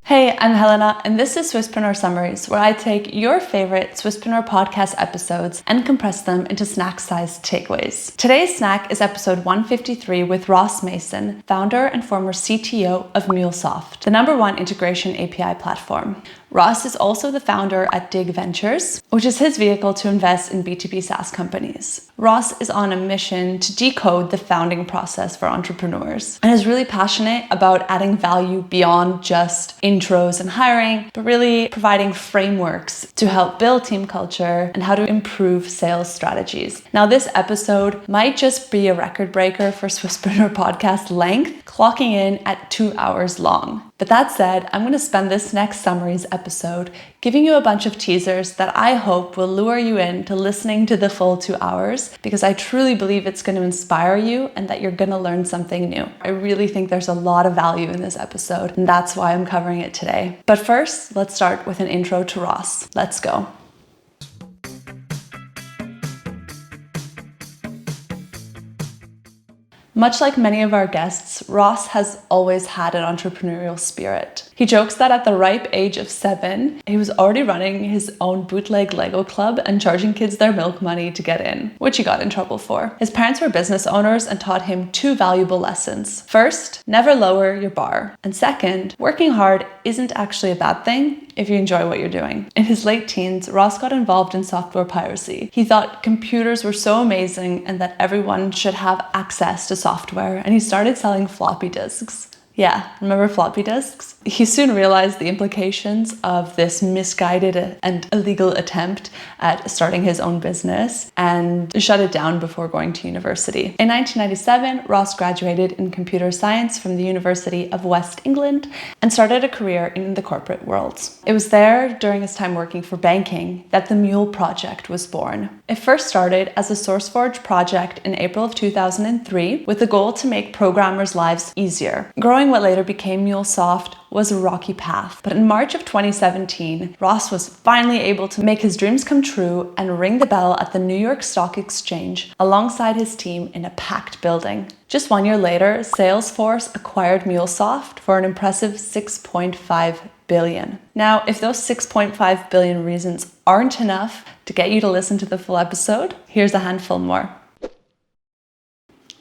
Hey, I'm Helena, and this is Swisspreneur Summaries, where I take your favorite Swisspreneur podcast episodes and compress them into snack-sized takeaways. Today's snack is episode 153 with Ross Mason, founder and former CTO of MuleSoft, the #1 integration API platform. Ross is also the founder at Dig Ventures, which is his vehicle to invest in B2B SaaS companies. Ross is on a mission to decode the founding process for entrepreneurs and is really passionate about adding value beyond just intros and hiring, but really providing frameworks to help build team culture and how to improve sales strategies. Now, this episode might just be a record breaker for Swisspreneur podcast length, clocking in at 2 hours long. But that said, I'm going to spend this next summaries episode giving you a bunch of teasers that I hope will lure you into listening to the full 2 hours, because I truly believe it's going to inspire you and that you're going to learn something new. I really think there's a lot of value in this episode, and that's why I'm covering it today. But first, let's start with an intro to Ross. Let's go. Much like many of our guests, Ross has always had an entrepreneurial spirit. He jokes that at the ripe age of 7, he was already running his own bootleg Lego club and charging kids their milk money to get in, which he got in trouble for. His parents were business owners and taught him 2 valuable lessons. First, never lower your bar. And second, working hard isn't actually a bad thing if you enjoy what you're doing. In his late teens, Ross got involved in software piracy. He thought computers were so amazing and that everyone should have access to software, and he started selling floppy disks. Yeah, remember floppy disks? He soon realized the implications of this misguided and illegal attempt at starting his own business and shut it down before going to university. In 1997, Ross graduated in computer science from the University of West England and started a career in the corporate world. It was there, during his time working for banking, that the Mule project was born. It first started as a SourceForge project in April of 2003 with the goal to make programmers' lives easier. Growing what later became MuleSoft was a rocky path, but in March of 2017, Ross was finally able to make his dreams come true and ring the bell at the New York Stock Exchange alongside his team in a packed building. Just 1 year later, Salesforce acquired MuleSoft for an impressive $6.5 billion. Now, if those 6.5 billion reasons aren't enough to get you to listen to the full episode, here's a handful more.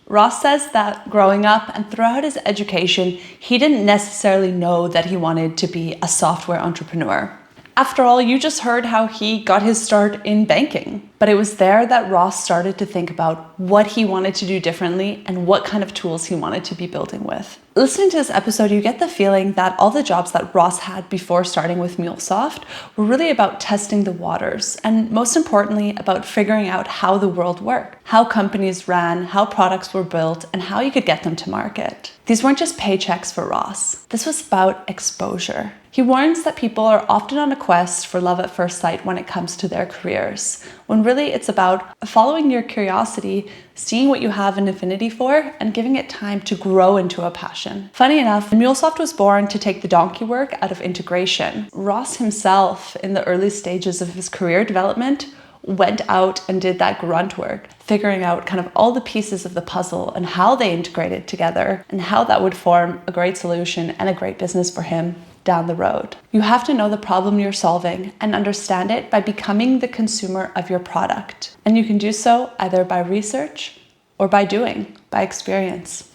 Ross says that growing up and throughout his education, he didn't necessarily know that he wanted to be a software entrepreneur. After all, you just heard how he got his start in banking. But it was there that Ross started to think about what he wanted to do differently and what kind of tools he wanted to be building with. Listening to this episode, you get the feeling that all the jobs that Ross had before starting with MuleSoft were really about testing the waters, and most importantly, about figuring out how the world worked, how companies ran, how products were built, and how you could get them to market. These weren't just paychecks for Ross. This was about exposure. He warns that people are often on a quest for love at first sight when it comes to their careers, when really it's about following your curiosity, seeing what you have an affinity for, and giving it time to grow into a passion. Funny enough, MuleSoft was born to take the donkey work out of integration. Ross himself, in the early stages of his career development, went out and did that grunt work, figuring out kind of all the pieces of the puzzle and how they integrated together and how that would form a great solution and a great business for him down the road. You have to know the problem you're solving and understand it by becoming the consumer of your product. And you can do so either by research or by doing, by experience.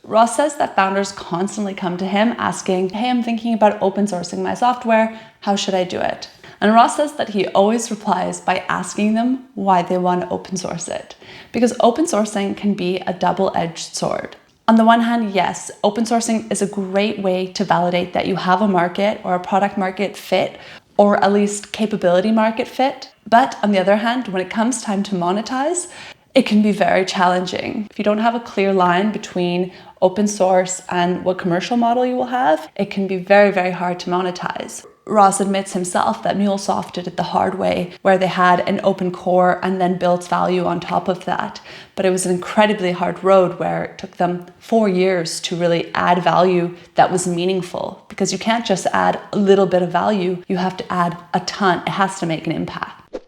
Ross says that founders constantly come to him asking, "Hey, I'm thinking about open sourcing my software. How should I do it?" And Ross says that he always replies by asking them why they want to open source it. Because open sourcing can be a double-edged sword. On the one hand, yes, open sourcing is a great way to validate that you have a market or a product market fit, or at least capability market fit. But on the other hand, when it comes time to monetize, it can be very challenging. If you don't have a clear line between open source and what commercial model you will have, it can be very, very hard to monetize. Ross admits himself that MuleSoft did it the hard way, where they had an open core and then built value on top of that. But it was an incredibly hard road where it took them 4 years to really add value that was meaningful. Because you can't just add a little bit of value, you have to add a ton. It has to make an impact.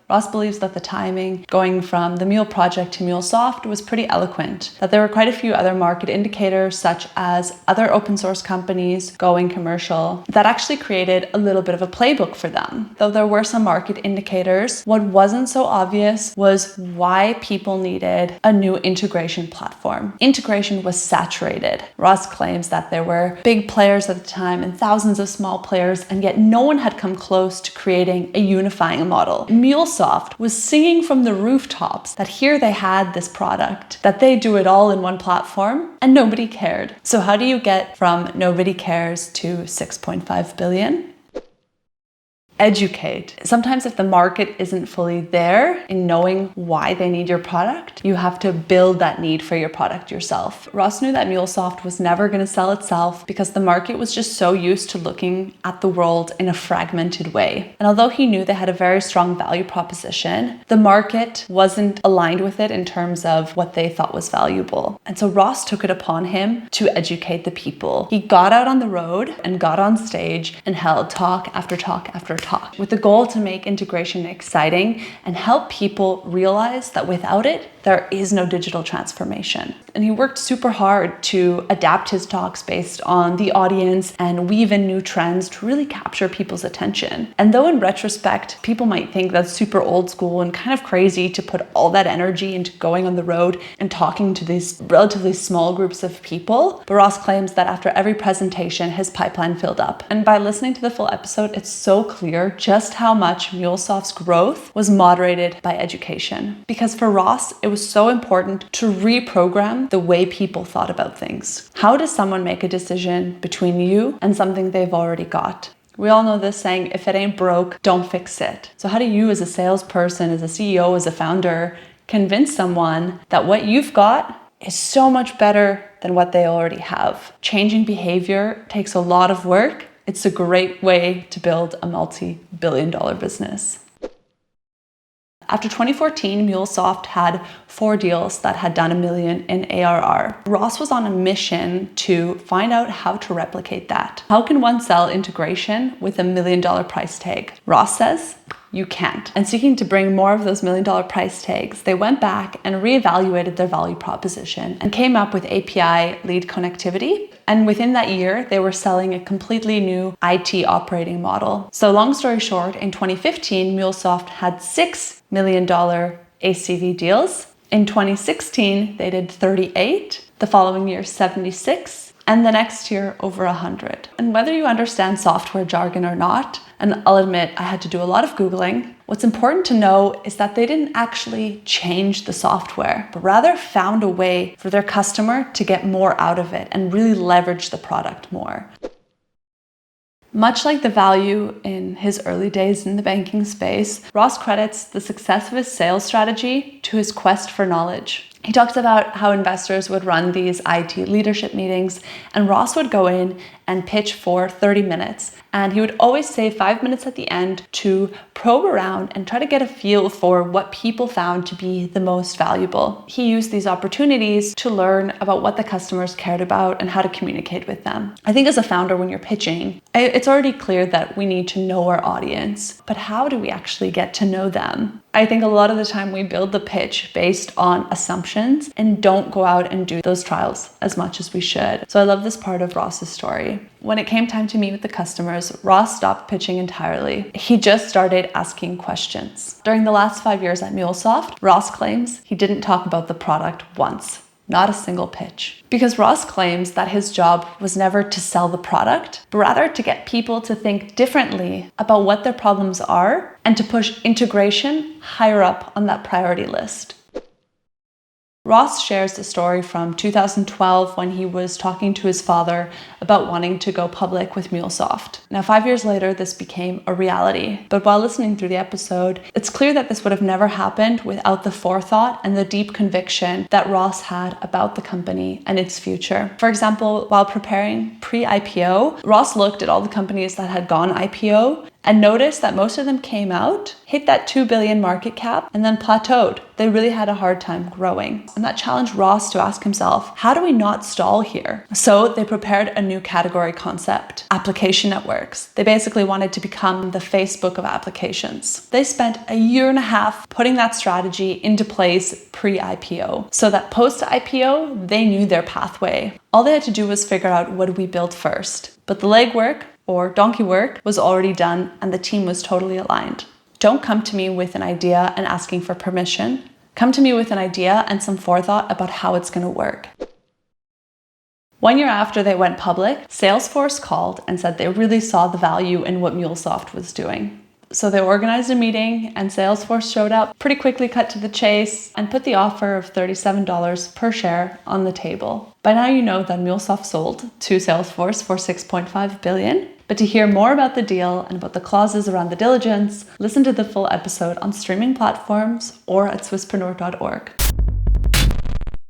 Ross believes that the timing going from the Mule project to MuleSoft was pretty eloquent, that there were quite a few other market indicators, such as other open source companies going commercial, that actually created a little bit of a playbook for them. Though there were some market indicators, what wasn't so obvious was why people needed a new integration platform. Integration was saturated. Ross claims that there were big players at the time and thousands of small players, and yet no one had come close to creating a unifying model. MuleSoft was singing from the rooftops that here they had this product, that they do it all in one platform, and nobody cared. So how do you get from nobody cares to 6.5 billion? Educate. Sometimes if the market isn't fully there in knowing why they need your product, you have to build that need for your product yourself. Ross knew that MuleSoft was never going to sell itself because the market was just so used to looking at the world in a fragmented way. And although he knew they had a very strong value proposition, the market wasn't aligned with it in terms of what they thought was valuable. And so Ross took it upon him to educate the people. He got out on the road and got on stage and held talk after talk after talk, with the goal to make integration exciting and help people realize that without it, there is no digital transformation. And he worked super hard to adapt his talks based on the audience and weave in new trends to really capture people's attention. And though in retrospect, people might think that's super old school and kind of crazy to put all that energy into going on the road and talking to these relatively small groups of people, but Ross claims that after every presentation, his pipeline filled up. And by listening to the full episode, it's so clear just how much MuleSoft's growth was moderated by education. Because for Ross, it was so important to reprogram the way people thought about things. How does someone make a decision between you and something they've already got? We all know this saying, if it ain't broke, don't fix it. So how do you as a salesperson, as a CEO, as a founder, convince someone that what you've got is so much better than what they already have? Changing behavior takes a lot of work. It's a great way to build a multi-billion-dollar business. After 2014, MuleSoft had 4 deals that had done $1 million in ARR. Ross was on a mission to find out how to replicate that. How can one sell integration with $1 million price tag? Ross says, you can't. And seeking to bring more of those $1 million price tags, they went back and reevaluated their value proposition and came up with API lead connectivity. And within that year, they were selling a completely new IT operating model. So long story short, in 2015, MuleSoft had $6 million ACV deals. In 2016, they did 38. The following year, 76. And the next year, over 100. And whether you understand software jargon or not, and I'll admit I had to do a lot of Googling, what's important to know is that they didn't actually change the software, but rather found a way for their customer to get more out of it and really leverage the product more. Much like the value in his early days in the banking space, Ross credits the success of his sales strategy to his quest for knowledge. He talks about how investors would run these IT leadership meetings, and Ross would go in and pitch for 30 minutes. And he would always save 5 minutes at the end to probe around and try to get a feel for what people found to be the most valuable. He used these opportunities to learn about what the customers cared about and how to communicate with them. I think as a founder, when you're pitching, it's already clear that we need to know our audience, but how do we actually get to know them? I think a lot of the time we build the pitch based on assumptions and don't go out and do those trials as much as we should. So I love this part of Ross's story. When it came time to meet with the customers, Ross stopped pitching entirely. He just started asking questions. During the last 5 years at MuleSoft, Ross claims he didn't talk about the product once. Not a single pitch. Because Ross claims that his job was never to sell the product, but rather to get people to think differently about what their problems are and to push integration higher up on that priority list. Ross shares the story from 2012 when he was talking to his father about wanting to go public with MuleSoft. Now, 5 years later, this became a reality. But while listening through the episode, it's clear that this would have never happened without the forethought and the deep conviction that Ross had about the company and its future. For example, while preparing pre-IPO, Ross looked at all the companies that had gone IPO and noticed that most of them came out, hit that 2 billion market cap, and then plateaued. They really had a hard time growing. And that challenged Ross to ask himself, how do we not stall here? So they prepared a new category concept, application networks. They basically wanted to become the Facebook of applications. They spent a year and a half putting that strategy into place pre-IPO, so that post-IPO, they knew their pathway. All they had to do was figure out what do we build first. But the legwork, or donkey work, was already done and the team was totally aligned. Don't come to me with an idea and asking for permission. Come to me with an idea and some forethought about how it's going to work. 1 year after they went public, Salesforce called and said they really saw the value in what MuleSoft was doing. So they organized a meeting and Salesforce showed up, pretty quickly cut to the chase, and put the offer of $37 per share on the table. By now you know that MuleSoft sold to Salesforce for $6.5 billion. But to hear more about the deal and about the clauses around the diligence, listen to the full episode on streaming platforms or at Swisspreneur.org.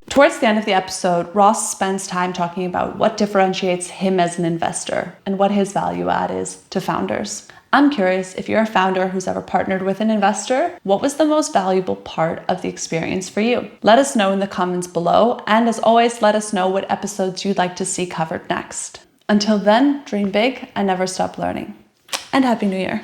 Towards the end of the episode, Ross spends time talking about what differentiates him as an investor and what his value add is to founders. I'm curious, if you're a founder who's ever partnered with an investor, what was the most valuable part of the experience for you? Let us know in the comments below, and as always, let us know what episodes you'd like to see covered next. Until then, dream big and never stop learning. And Happy New Year!